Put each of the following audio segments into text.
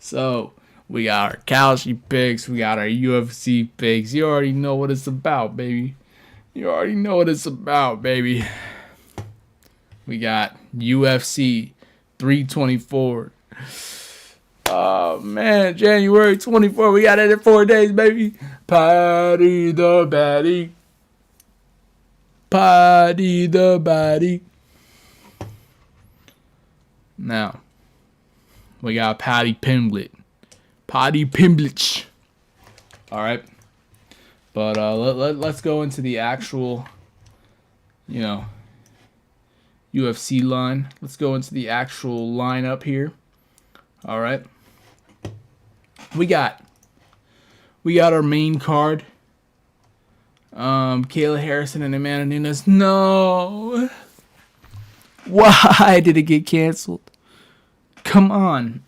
So we got our Kalshi picks, we got our UFC picks. You already know what it's about, baby. You already know what it's about, baby. We got UFC 324. Oh man, January 24. We got it in 4 days, baby. Patty the Batty. Patty the Batty. Now, we got Patty Pimblett. Patty Pimblett. Alright. But let's go into the actual, UFC line. Let's go into the actual lineup here. Alright. We got our main card. Kayla Harrison and Amanda Nunes. No. Why did it get canceled? Come on.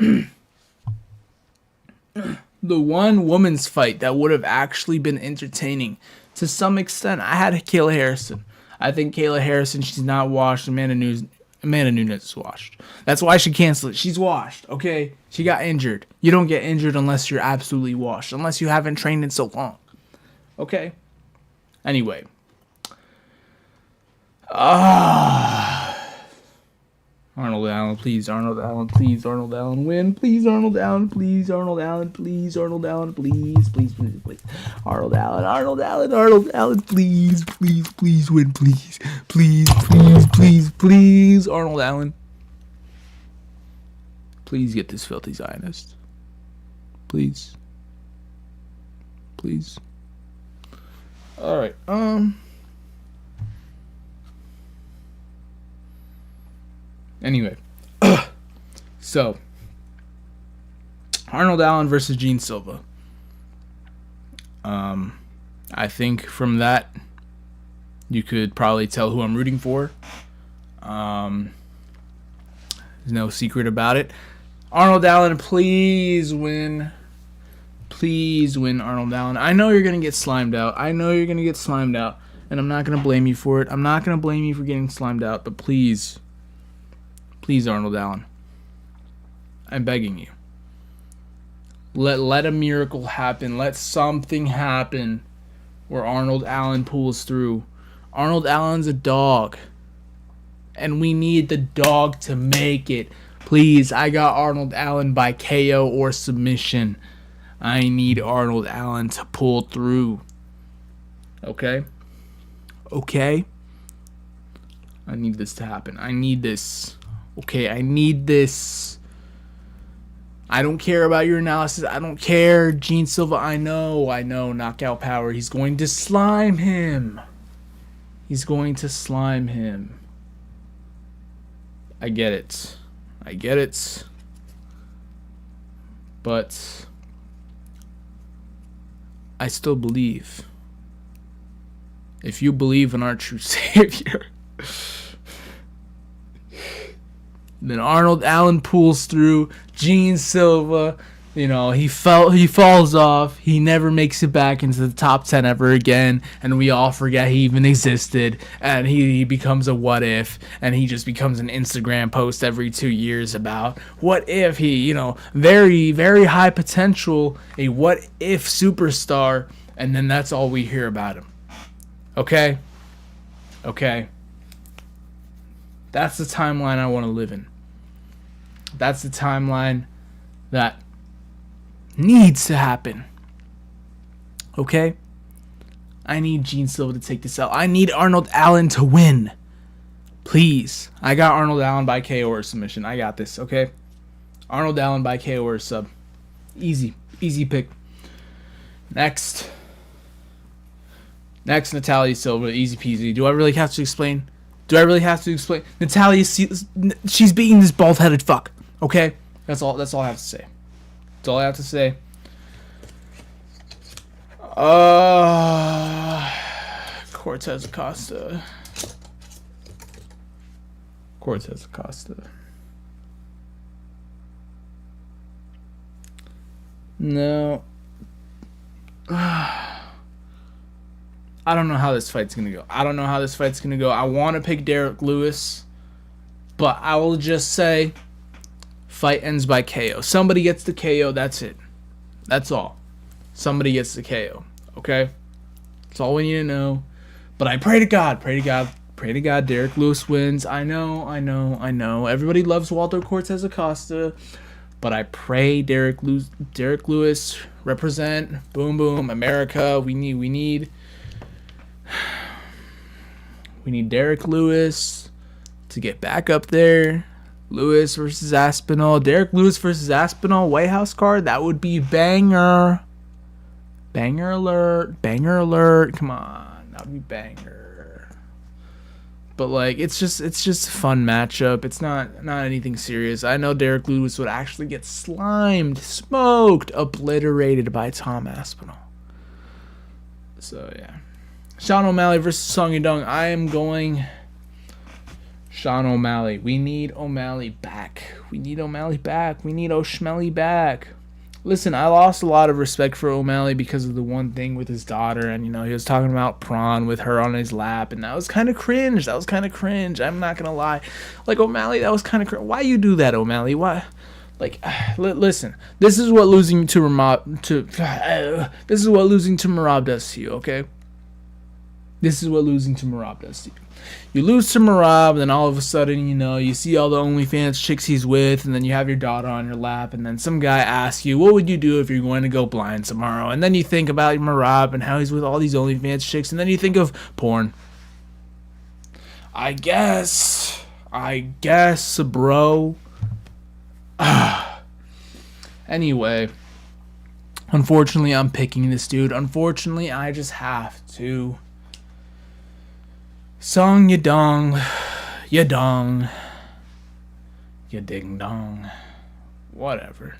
The one woman's fight that would have actually been entertaining to some extent. I had Kayla Harrison. I think Kayla Harrison, she's not washed. Amanda Nunes is washed. That's why she canceled it. She's washed, okay? She got injured. You don't get injured unless you're absolutely washed. Unless you haven't trained in so long. Okay? Anyway. Arnold Allen, please. Arnold Allen, please. Arnold Allen, win. Please, Arnold Allen, please. Arnold Allen, please. Arnold Allen, please. Please, please, please. Arnold Allen, Arnold Allen, Arnold Allen, please. Please, please, win, please. Please, please, please, please. Arnold Allen. Please get this filthy Zionist. Please. Please. Alright, Anyway, so Arnold Allen versus Gene Silva. I think from that you could probably tell who I'm rooting for. There's no secret about it. Arnold Allen, please win. Please win, Arnold Allen. I know you're gonna get slimed out. And I'm not gonna blame you for it. I'm not gonna blame you for getting slimed out, but please. Please, Arnold Allen. I'm begging you. Let a miracle happen. Let something happen where Arnold Allen pulls through. Arnold Allen's a dog. And we need the dog to make it. Please, I got Arnold Allen by KO or submission. I need Arnold Allen to pull through. Okay? Okay? I need this to happen. I need this. Okay, I need this. I don't care about your analysis. I don't care. Gene Silva, I know. Knockout power. He's going to slime him. I get it. But I still believe. If you believe in our true Savior, then Arnold Allen pulls through. Gene Silva, he falls off. He never makes it back into the top 10 ever again, and we all forget he even existed. And he becomes a what if, and he just becomes an Instagram post every 2 years about what if he, very, very high potential, a what if superstar, and then that's all we hear about him. Okay? That's the timeline I want to live in. That's the timeline that needs to happen. Okay? I need Gene Silva to take this out. I need Arnold Allen to win. Please. I got Arnold Allen by KO or submission. I got this, okay? Arnold Allen by KO or sub. Easy. Easy pick. Next, Natalia Silva. Easy peasy. Do I really have to explain? Natalia, she's beating this bald-headed fuck. Okay? That's all I have to say. Cortez Acosta. No. I don't know how this fight's going to go. I want to pick Derek Lewis, but I will just say Fight ends by KO. Somebody gets the KO. That's it. That's all. Somebody gets the KO. Okay? That's all we need to know. But I pray to God. Derek Lewis wins. I know. Everybody loves Walter Cortez Acosta. But I pray Derek Lewis represent. Boom, boom. America. We need Derek Lewis to get back up there. Lewis versus Aspinall. Derek Lewis versus Aspinall. White House card. That would be banger. Banger alert. Come on. That would be banger. But like it's just a fun matchup. It's not anything serious. I know Derek Lewis would actually get slimed, smoked, obliterated by Tom Aspinall. So yeah. Sean O'Malley versus Song Yadong. I am going Sean O'Malley. We need O'Malley back. We need O'Schmelly back. Listen, I lost a lot of respect for O'Malley because of the one thing with his daughter, and he was talking about prawn with her on his lap, and that was kind of cringe. I'm not gonna lie. Like, O'Malley, that was kind of cringe. Why you do that, O'Malley? Why? Like, listen. This is what losing to Merab does to you. Okay. This is what losing to Merab does to you. You lose to Merab, and then all of a sudden, you see all the OnlyFans chicks he's with, and then you have your daughter on your lap, and then some guy asks you, what would you do if you're going to go blind tomorrow? And then you think about Merab and how he's with all these OnlyFans chicks, and then you think of porn. I guess, bro. Anyway, unfortunately, I'm picking this dude. Unfortunately, I just have to. Song Yadong, ya ding dong, whatever.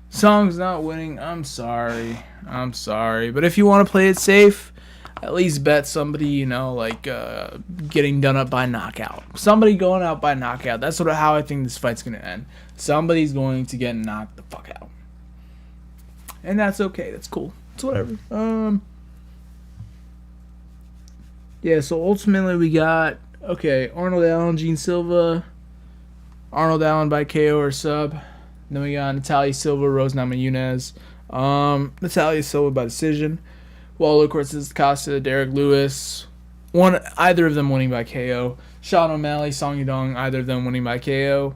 Song's not winning. I'm sorry. But if you want to play it safe, at least bet somebody, getting done up by knockout. Somebody going out by knockout. That's how I think this fight's gonna end. Somebody's going to get knocked the fuck out, and that's okay. That's cool. It's whatever. Yeah, so ultimately we got, Arnold Allen, Gene Silva, Arnold Allen by KO or sub. Then we got Natalia Silva, Rose Namajunas. Natalia Silva by decision. Walter Cortez Acosta, Derek Lewis. Either of them winning by KO. Sean O'Malley, Song Yadong, either of them winning by KO.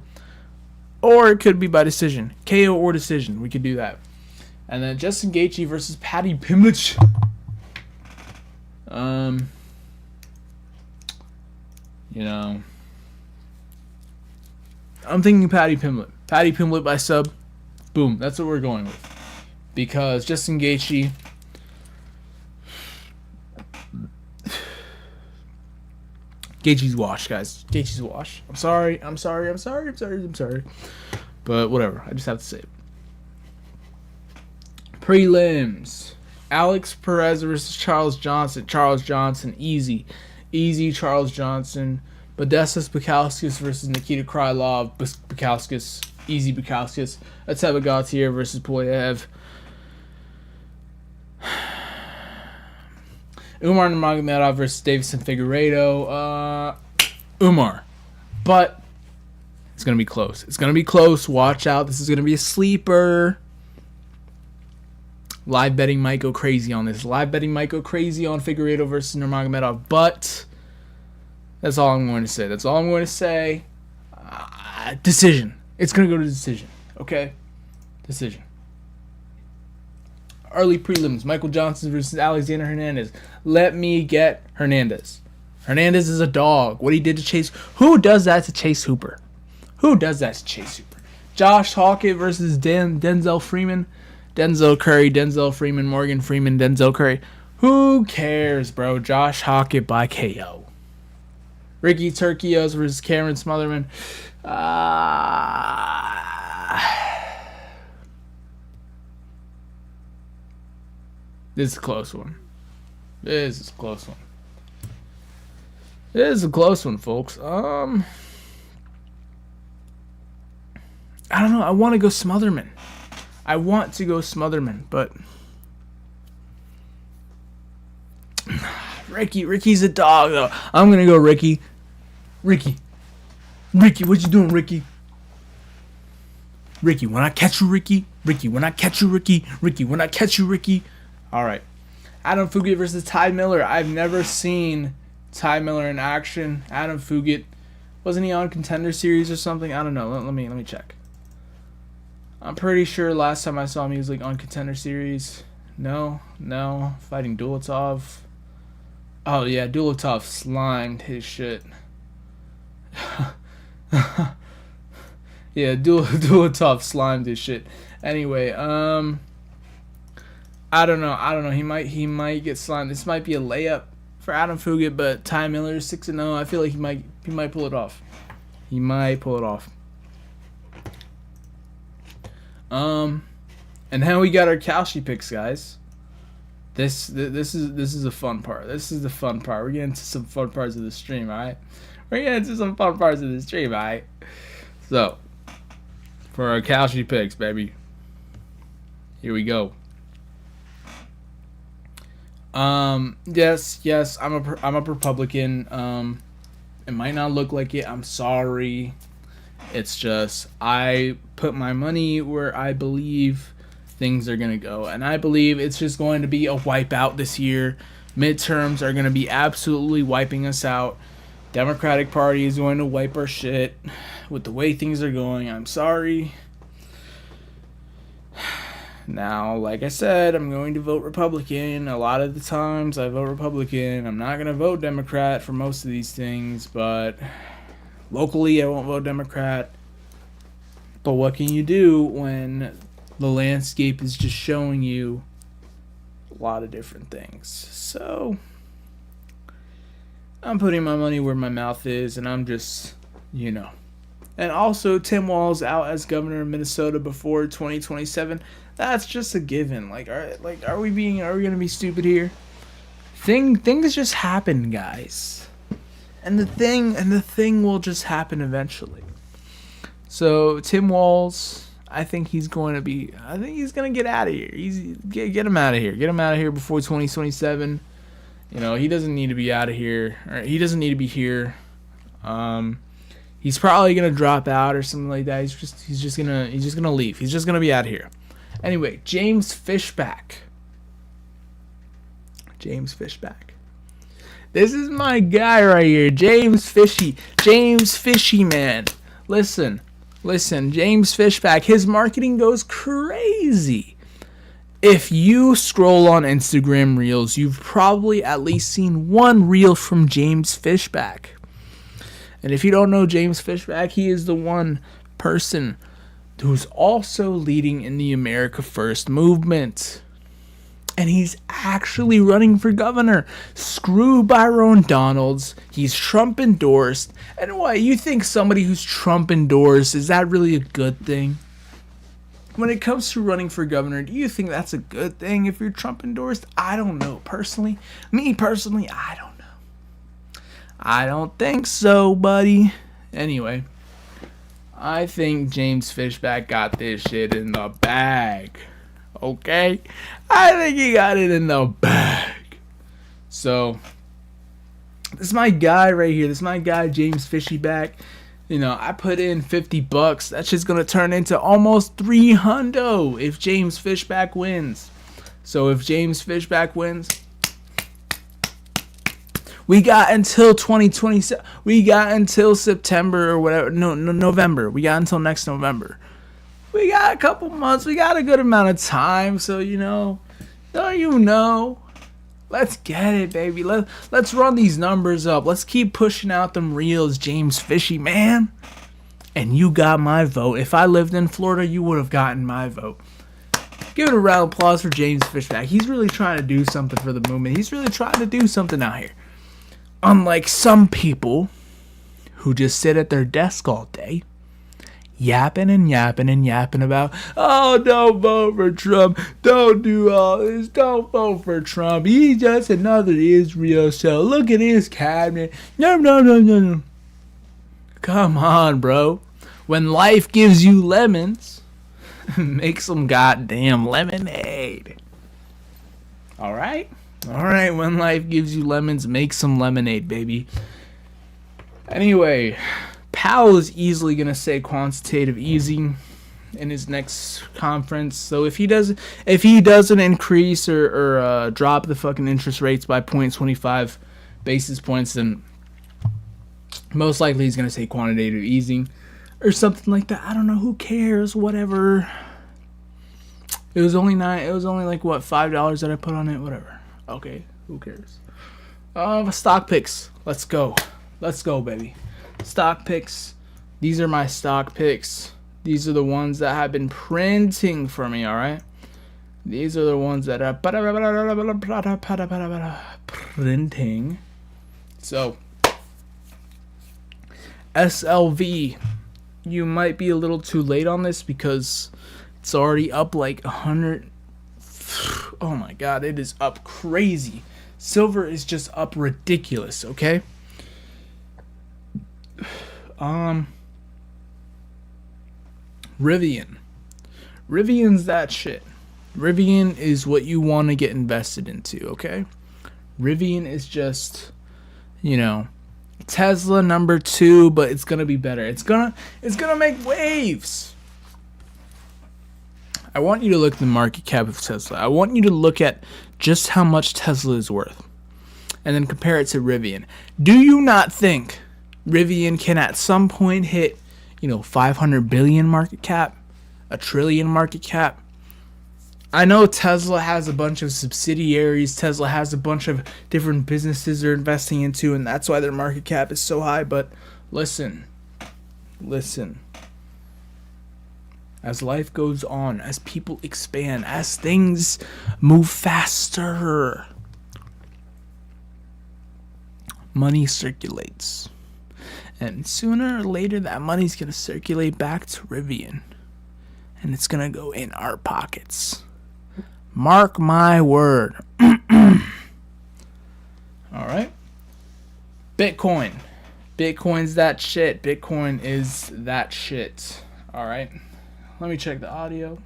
Or it could be by decision. KO or decision. We could do that. And then Justin Gaethje versus Paddy Pimblett. I'm thinking Paddy Pimblett. Paddy Pimblett by sub. Boom. That's what we're going with. Because Justin Gaethje. Gaethje's wash, guys. Gaethje's wash. I'm sorry. But whatever. I just have to say it. Prelims. Alex Perez versus Charles Johnson. Charles Johnson. Easy. Charles Johnson. Modestas Bukauskas versus Nikita Krylov. Bukauskas. Easy Bukauskas. Ateba Gautier versus Poyev. Umar Nurmagomedov versus Davison Figueiredo. Umar. But it's going to be close. Watch out. This is going to be a sleeper. Live betting might go crazy on this. Figueiredo versus Nurmagomedov. But that's all I'm going to say. Decision. It's going to go to decision. Okay? Decision. Early prelims. Michael Johnson versus Alexander Hernandez. Let me get Hernandez. Hernandez is a dog. What he did to Chase. Who does that to Chase Hooper? Josh Hawkett versus Denzel Freeman. Denzel Curry, Denzel Freeman, Morgan Freeman, Denzel Curry. Who cares, bro? Josh Hawkett by KO. Ricky Turquios versus Cameron Smotherman. This is a close one. This is a close one, folks. I don't know. I want to go Smotherman. But Ricky's a dog, though. I'm going to go Ricky. Ricky, what you doing, Ricky? Ricky, when I catch you, Ricky. Ricky, when I catch you, Ricky. Ricky, when I catch you, Ricky. All right. Adam Fugit versus Ty Miller. I've never seen Ty Miller in action. Adam Fugit, wasn't he on Contender Series or something? I don't know. Let me check. I'm pretty sure last time I saw him he was like on Contender Series. No, fighting Dulatov. Oh yeah, Dulatov slimed his shit. Yeah, Dulatov slimed his shit. Anyway, I don't know. He might get slimed. This might be a layup for Adam Fugit, but Ty Miller 6-0. I feel like he might pull it off. He might pull it off. And then we got our Kalshi picks, guys. This is a fun part. This is the fun part. We're getting into some fun parts of the stream, alright? We're getting into some fun parts of the stream, alright? So, for our Kalshi picks, baby. Here we go. Yes, I'm a Republican. It might not look like it. I'm sorry. It's just I put my money where I believe things are gonna go, and I believe it's just going to be a wipeout this year. Midterms are gonna be absolutely wiping us out. Democratic Party is going to wipe our shit with the way things are going. I'm sorry. Now, like I said, I'm going to vote Republican. A lot of the times I vote Republican. I'm not going to vote Democrat for most of these things, but locally I won't vote Democrat. But what can you do when the landscape is just showing you a lot of different things? So, I'm putting my money where my mouth is, and I'm just, you know. And also, Tim Walz out as governor of Minnesota before 2027. That's just a given. Are we gonna be stupid here? Things just happen, guys. And the thing will just happen eventually. So Tim Walz, I think he's gonna get out of here. Get him out of here. Get him out of here before 2027. You know, he doesn't need to be out of here. Or he doesn't need to be here. He's probably gonna drop out or something like that. He's just gonna leave. He's just gonna be out of here. Anyway, James Fishback. This is my guy right here, James Fishy. James Fishy, man. Listen, James Fishback. His marketing goes crazy. If you scroll on Instagram Reels, you've probably at least seen one reel from James Fishback. And if you don't know James Fishback, he is the one person who's also leading in the America First movement. And he's actually running for governor. Screw Byron Donalds. He's Trump endorsed. And what, you think somebody who's Trump endorsed, is that really a good thing? When it comes to running for governor, do you think that's a good thing if you're Trump endorsed? I don't know. Me personally, I don't know. I don't think so, buddy. Anyway, I think James Fishback got this shit in the bag. Okay? I think he got it in the bag. So, this is my guy right here. This is my guy, James Fishback. You know, I put in $50. That's just going to turn into almost $300 if James Fishback wins. So, if James Fishback wins, we got until 2027. We got until September or whatever. No, November. We got until next November. We got a couple months. We got a good amount of time. So, let's get it, baby. Let's run these numbers up. Let's keep pushing out them reels, James Fishy, man. And you got my vote. If I lived in Florida, you would have gotten my vote. Give it a round of applause for James Fishback. He's really trying to do something for the movement. He's really trying to do something out here. Unlike some people who just sit at their desk all day, yapping about, oh, don't vote for Trump. Don't do all this. Don't vote for Trump. He's just another Israel show. Look at his cabinet. No. Come on, bro. When life gives you lemons, make some goddamn lemonade. All right? All right, when life gives you lemons, make some lemonade, baby. Anyway, Powell is easily going to say quantitative easing. in his next conference. So if he doesn't increase or drop the fucking interest rates by 0.25 basis points, then most likely he's gonna say quantitative easing or something like that. I don't know. Who cares? Whatever. It was only like what, $5 that I put on it. Whatever. Okay. Who cares? Stock picks. Let's go, baby. Stock picks. These are my stock picks. These are the ones that have been printing for me. All right. These are the ones that are printing. So SLV, you might be a little too late on this because it's already up like 100. Oh my god, it is up crazy. Silver is just up ridiculous, okay? Rivian. Rivian's that shit. Rivian is what you want to get invested into, okay? Rivian is just, Tesla number 2, but it's gonna be better. It's gonna make waves. I want you to look at the market cap of Tesla. I want you to look at just how much Tesla is worth, and then compare it to Rivian. Do you not think Rivian can at some point hit, 500 billion market cap, a trillion market cap? I know Tesla has a bunch of subsidiaries. Tesla has a bunch of different businesses they're investing into, and that's why their market cap is so high. But listen. As life goes on, as people expand, as things move faster, money circulates. And sooner or later, that money's going to circulate back to Rivian. And it's going to go in our pockets. Mark my word. Alright. Bitcoin. Bitcoin's that shit. Bitcoin is that shit. Alright. Let me check the audio.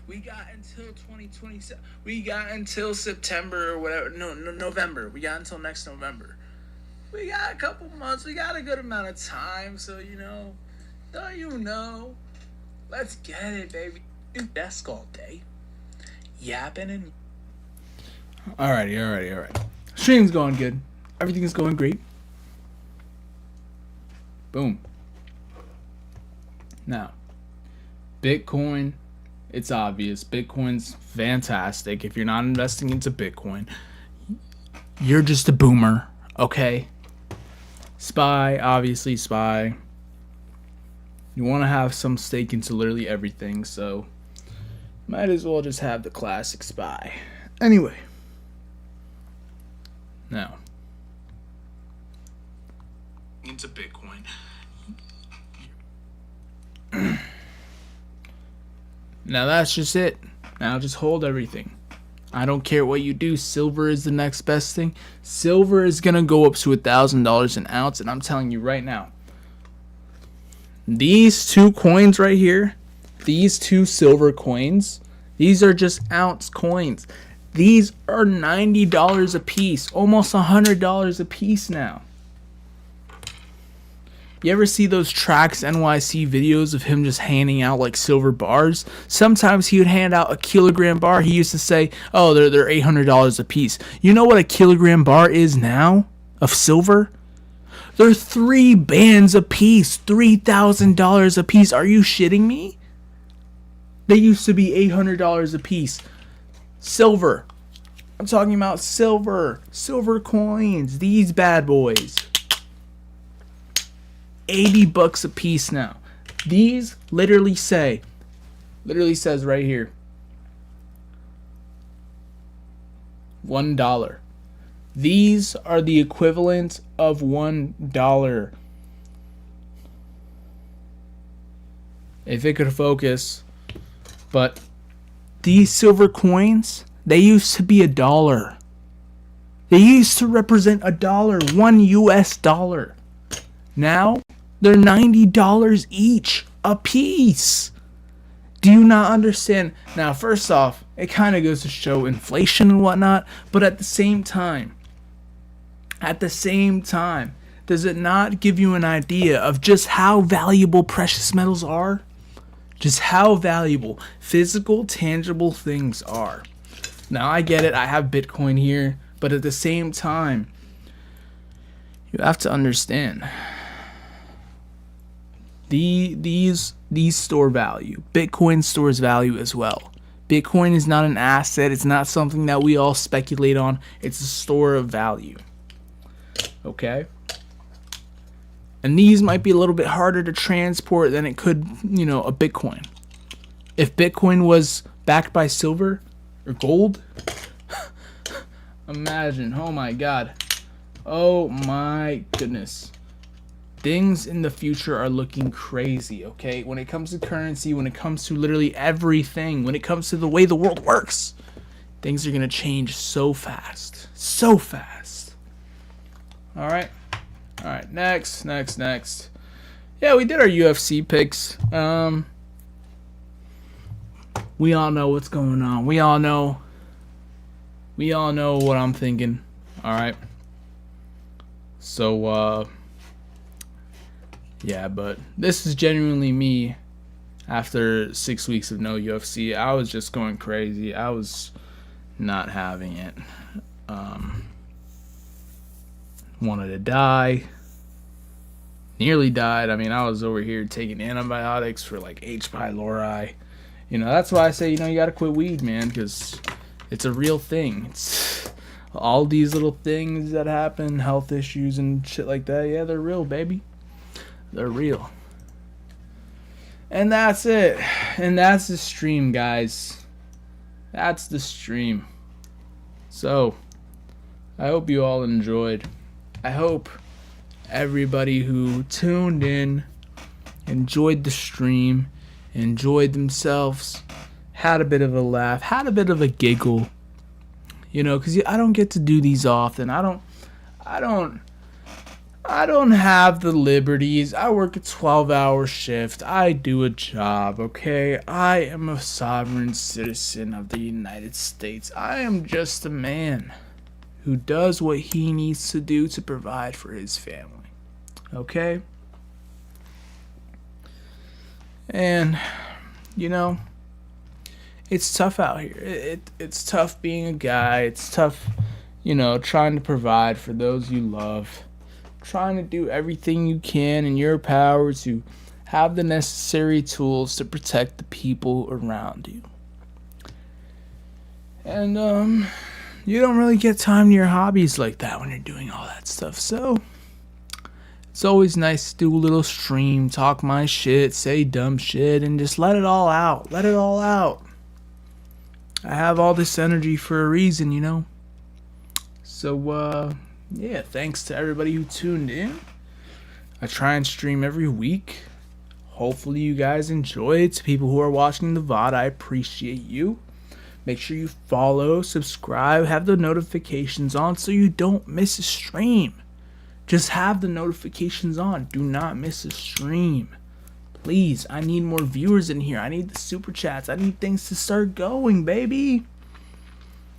We got until 2027. We got until September or whatever. No, November. We got until next November. We got a couple months. We got a good amount of time. So, don't you know? Let's get it, baby. Do desk all day. Yapping and... Alrighty. Stream's going good. Everything's going great. Boom. Now, Bitcoin... It's obvious. Bitcoin's fantastic. If you're not investing into Bitcoin, you're just a boomer, okay? SPY, obviously SPY. You want to have some stake into literally everything, so might as well just have the classic SPY. Anyway. Now. Into Bitcoin. Now that's just it. Now just hold everything. I don't care what you do. Silver is the next best thing. Silver is going to go up to $1,000 an ounce. And I'm telling you right now, these two coins right here, these two silver coins, these are just ounce coins. These are $90 a piece. Almost $100 a piece now. You ever see those Tracks NYC videos of him just handing out like silver bars? Sometimes he would hand out a kilogram bar. He used to say, oh, they're $800 a piece. You know what a kilogram bar is now of silver? They're 3 bands a piece, $3,000 a piece. Are you shitting me? They used to be $800 a piece. Silver. I'm talking about silver. Silver coins. These bad boys. $80 a piece now. These literally says right here, $1. These are the equivalent of $1. If it could focus. But these silver coins, they used to be $1. They used to represent $1, $1. Now they're $90 each a piece. Do you not understand? Now, first off, it kind of goes to show inflation and whatnot, but at the same time, does it not give you an idea of just how valuable precious metals are? Just how valuable physical, tangible things are. Now, I get it. I have Bitcoin here, but at the same time, you have to understand. These store value. Bitcoin stores value as well. Bitcoin is not an asset. It's not something that we all speculate on. It's a store of value. Okay? And these might be a little bit harder to transport than it could, a Bitcoin. If Bitcoin was backed by silver or gold, imagine, oh my God. Oh my goodness. Things in the future are looking crazy, okay? When it comes to currency, when it comes to literally everything, when it comes to the way the world works, things are going to change so fast. So fast. All right, next. Yeah, we did our UFC picks. We all know what's going on. We all know what I'm thinking. All right. So, yeah, but this is genuinely me after 6 weeks of no UFC. I was just going crazy. I was not having it. Wanted to die. Nearly died. I mean, I was over here taking antibiotics for like H. pylori. That's why I say, you gotta quit weed, man, because it's a real thing. It's all these little things that happen, health issues and shit like that. Yeah, they're real, baby. They're real. And that's it. And that's the stream, guys. That's the stream. So, I hope you all enjoyed. I hope everybody who tuned in enjoyed the stream, enjoyed themselves, had a bit of a laugh, had a bit of a giggle. Because I don't get to do these often. I don't have the liberties. I work a 12-hour shift. I do a job, okay? I am a sovereign citizen of the United States. I am just a man who does what he needs to do to provide for his family, okay? And, it's tough out here. It's tough being a guy. It's tough, trying to provide for those you love. Trying to do everything you can in your power to have the necessary tools to protect the people around you. And you don't really get time to your hobbies like that when you're doing all that stuff. So it's always nice to do a little stream, talk my shit, say dumb shit, and just let it all out. Let it all out. I have all this energy for a reason, So yeah, thanks to everybody who tuned in. I try and stream every week. Hopefully you guys enjoy it. To people who are watching the VOD, I appreciate you. Make sure you follow, subscribe, have the notifications on so you don't miss a stream. Just have the notifications on. Do not miss a stream. Please, I need more viewers in here. I need the super chats. I need things to start going, baby.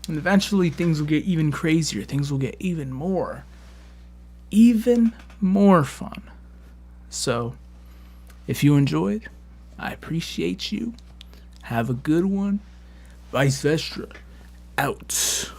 And eventually things will get even crazier. Things will get even more fun. So, if you enjoyed, I appreciate you. Have a good one. Vice versa. Out.